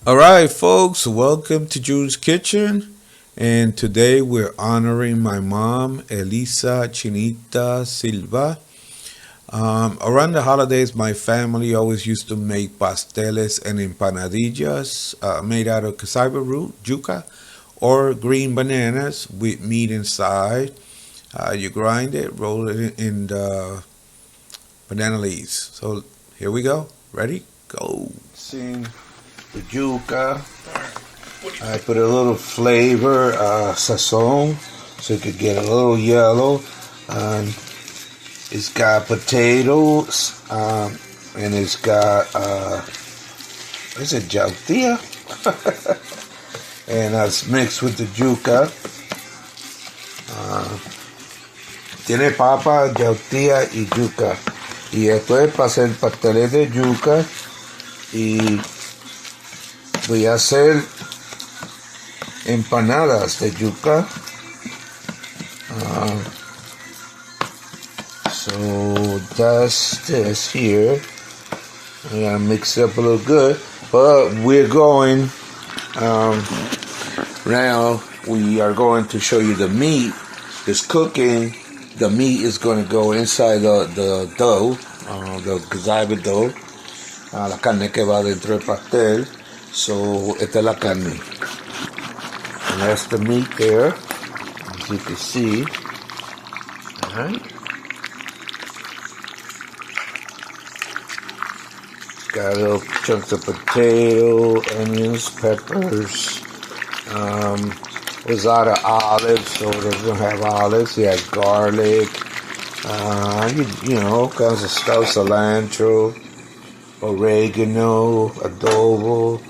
All right, folks, welcome to Jul's Kitchen. And today we're honoring my mom, Elisa Chinita Silva. Around the holidays, my family always used to make pasteles and empanadillas made out of cassava root, yuca, or green bananas with meat inside. You grind it, roll it in the banana leaves. So here we go. Ready? Go. Sing the yuca. I put a little flavor, sazon, so it could get a little yellow. It's got potatoes, and it's got, is it yautía? And it's mixed with the yuca. Tiene papa, yautía y yuca. Y esto es para hacer pasteles de yuca. Y voy a hacer empanadas de yuca. So that's this here. I gotta mix it up a little good. But we're going, now we are going to show you the meat. It's cooking. The meat is going to go inside the dough, the cassava dough. La carne que va dentro del pastel. So, esta es la carne. And that's the meat there, as you can see. Alright. Got little chunks of potato, onions, peppers. There's a lot of olives, so it doesn't have olives. It has garlic, you know, all kinds of stuff, cilantro, oregano, adobo.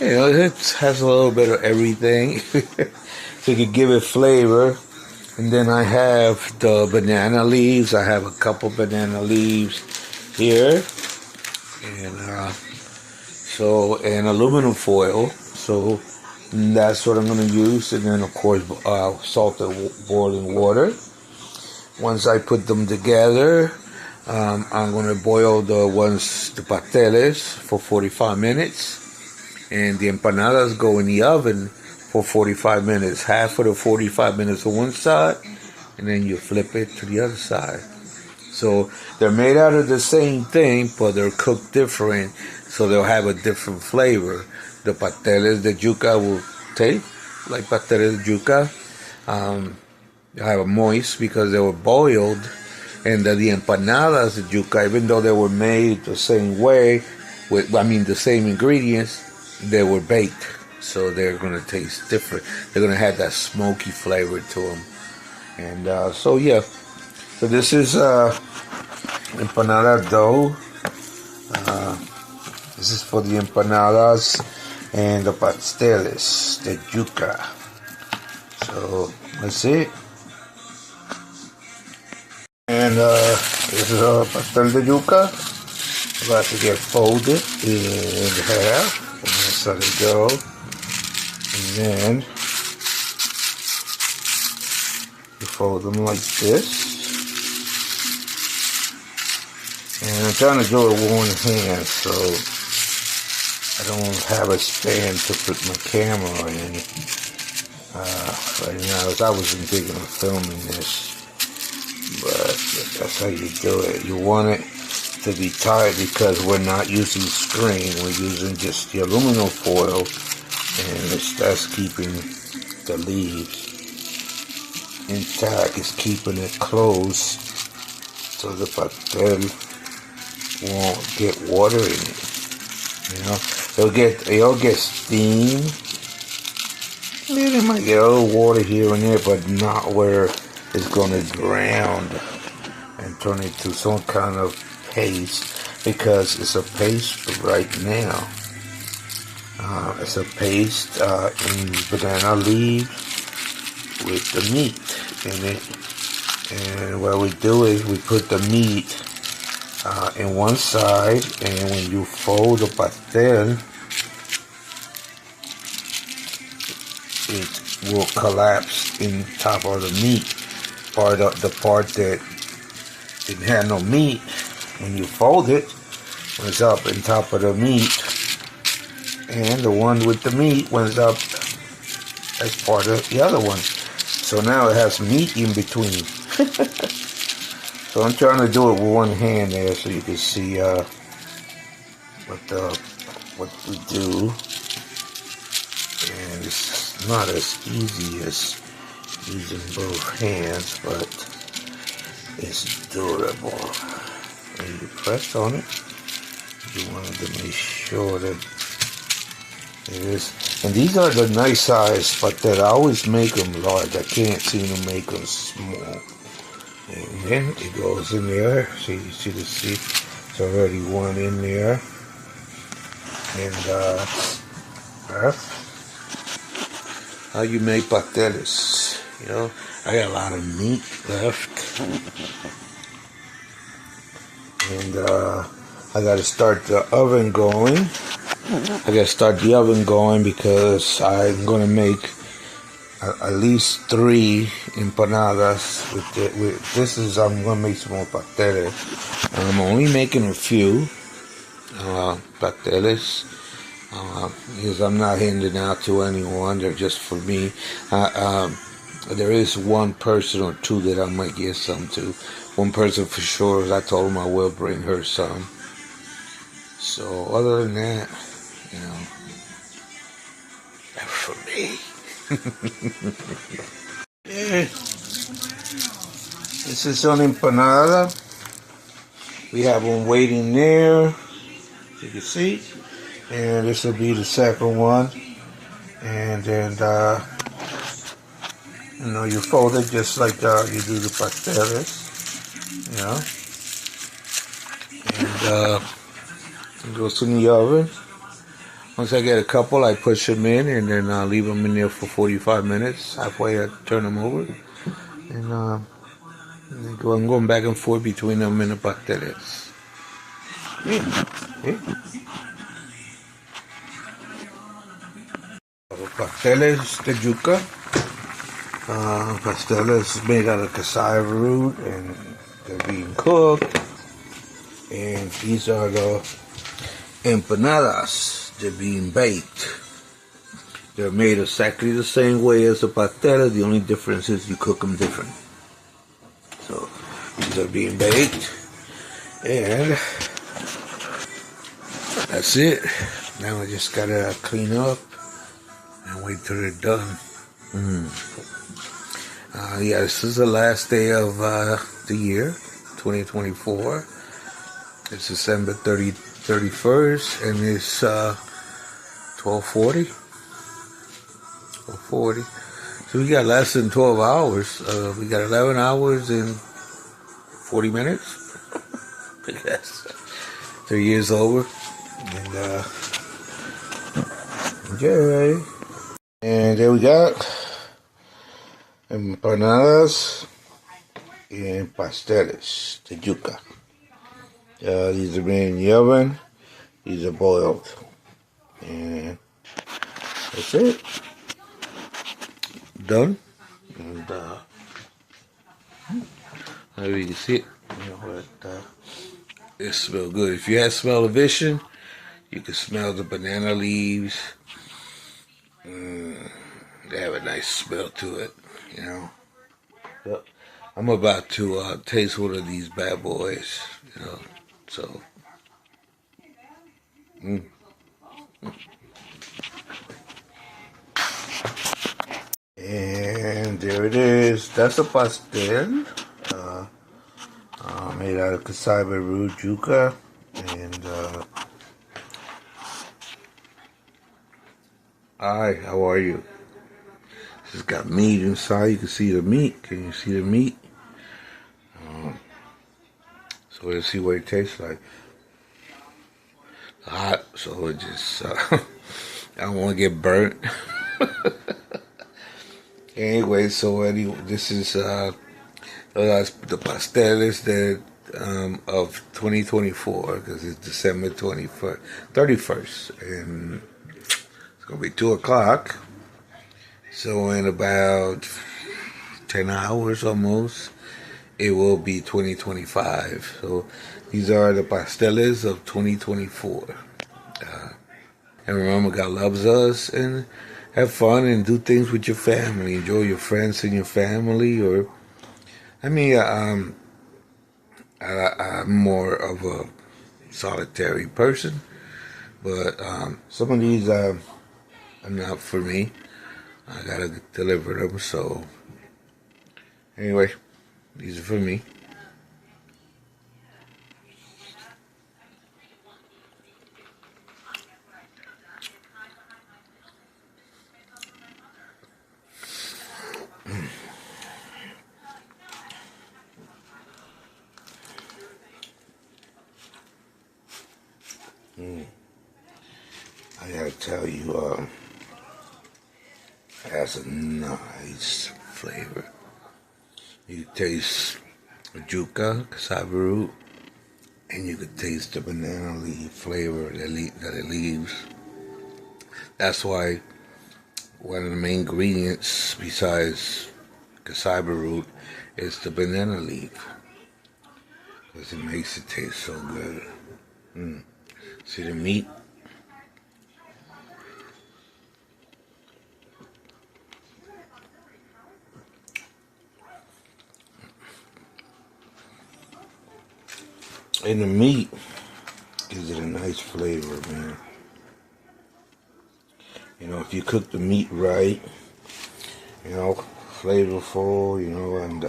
You know, it has a little bit of everything, so you can give it flavor. And then I have the banana leaves. I have a couple banana leaves here, and and aluminum foil. So that's what I'm going to use. And then, of course, salted boiling water. Once I put them together, I'm going to boil the pasteles for 45 minutes. And the empanadas go in the oven for 45 minutes. Half of the 45 minutes on one side, and then you flip it to the other side. So they're made out of the same thing, but they're cooked different, so they'll have a different flavor. The pasteles de yuca will taste like pasteles de yuca. They have a moist because they were boiled, and the empanadas de yuca, even though they were made the same way, the same ingredients, they were baked, so they're going to taste different. They're going to have that smoky flavor to them. And so this is empanada dough. This is for the empanadas and the pasteles de yuca. So let's see. And this is a pastel de yuca about to get folded in half. And that's how they go. And then you fold them like this. And I'm trying to do it with one hand, so I don't have a stand to put my camera in right now. I wasn't thinking of filming this, but that's how you do it. You want it to be tight because we're not using string. We're using just the aluminum foil, and that's keeping the leaves intact. It's keeping it closed so the pastel won't get water in it. You know, it'll get steam. Maybe it might get a little water here and there, but not where it's gonna drown and turn it to some kind of paste, because it's a paste right now. It's a paste in banana leaf with the meat in it. And what we do is we put the meat in one side, and when you fold the pastel, it will collapse in top of the meat. The part that didn't have no meat, when you fold it, was up in top of the meat, and the one with the meat was up as part of the other one. So now it has meat in between. So I'm trying to do it with one hand there so you can see what we do. And it's not as easy as using both hands, but it's doable. And you press on it. You wanted to make sure that it is. And these are the nice size, but that I always make them large. I can't seem to make them small. And then it goes in there. So you see it's already one in there. And that's how you make pastelles. You know, I got a lot of meat left. And I got to start the oven going. Because I'm going to make at least 3 empanadas with I'm going to make some more pastelles. I'm only making a few pastelles because I'm not handing out to anyone. They're just for me. There is one person or two that I might give some to. One person for sure, I told him I will bring her some. So other than that, you know, that's for me. Yeah. This is an empanada. We have one waiting there, you can see. And this will be the second one. And then, you know, you fold it just like you do the pastelles. You know. And it goes in the oven. Once I get a couple, I push them in, and then I leave them in there for 45 minutes. Halfway, I turn them over. And I'm going back and forth between them and the pastelles. Pastelles de yuca. Pastelles made out of cassava root, and they're being cooked. And these are the empanadas. They're being baked. They're made exactly the same way as the pastelles. The only difference is you cook them different. So these are being baked, and that's it. Now I just gotta clean up and wait till they're done. Yeah, this is the last day of the year, 2024. It's December 31st, and it's 12:40. 12:40. So we got less than 12 hours. We got 11 hours and 40 minutes. I guess. 3 years over. And enjoy. And there we got empanadas and pasteles de yuca. These are made in the oven. These are boiled. And that's it. Done. And maybe you can see it. You know what? It smells good. If you have smell-o-vision, you can smell the banana leaves. They have a nice smell to it, you know. Yep. I'm about to taste one of these bad boys, you know. So, And there it is. That's a pastel. Made out of cassava root yuca. And, hi, how are you? It's got meat inside. You can see the meat. Can you see the meat? So let's see what it tastes like. Hot, so it just I don't want to get burnt. Anyway, so this is the Pastelles that of 2024 because it's December 21st, 31st, and it's gonna be 2 o'clock. So in about 10 hours almost, it will be 2025. So these are the Pastelles of 2024. And remember, God loves us, and have fun and do things with your family. Enjoy your friends and your family. Or, I mean, I'm more of a solitary person, but some of these are not for me. I gotta deliver them. So, anyway, these are for me. I gotta tell you, it has a nice flavor. You taste the yuca, cassava root, and you can taste the banana leaf flavor that it leaves. That's why one of the main ingredients besides cassava root is the banana leaf, because it makes it taste so good. See the meat? And the meat gives it a nice flavor, man. You know, if you cook the meat right, you know, flavorful, you know, and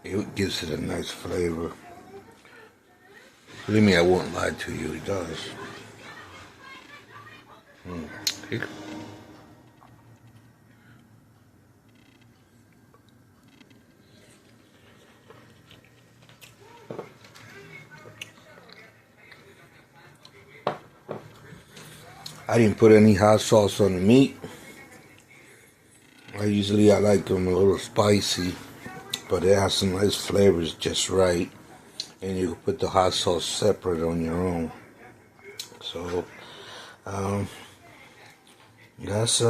it gives it a nice flavor. Believe me, I won't lie to you, it does. Okay. I didn't put any hot sauce on the meat. I like them a little spicy, but it has some nice flavors just right. And you can put the hot sauce separate on your own. So um, that's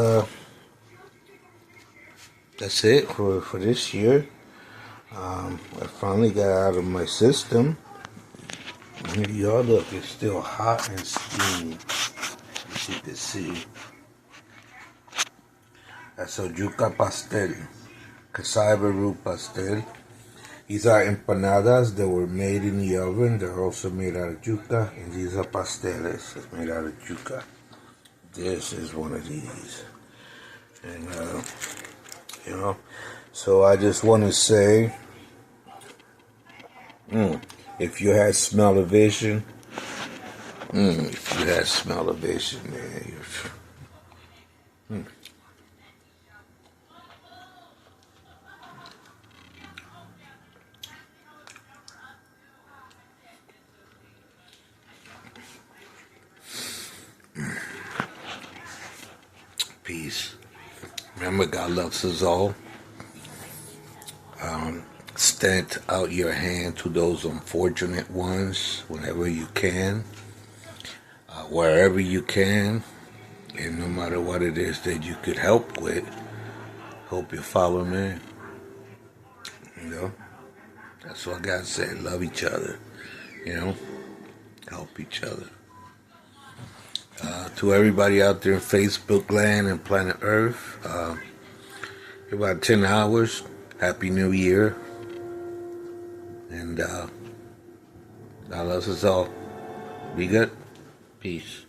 it for this year. I finally got out of my system. And y'all look, it's still hot and steamy, as you can see. That's a yuca pastel, cassava root pastel. These are empanadas that were made in the oven. They're also made out of yuca, and these are pasteles. It's made out of yuca. This is one of these, and you know. So I just want to say, if you had smell-o-vision, if you had smell-o-vision, man, peace. Remember, God loves us all. Extend out your hand to those unfortunate ones whenever you can, wherever you can, and no matter what it is that you could help with, hope you follow me. You know, that's what God said. Love each other. You know, help each other. To everybody out there in Facebook land and planet Earth, about 10 hours. Happy New Year. And God loves us all. Be good. Peace.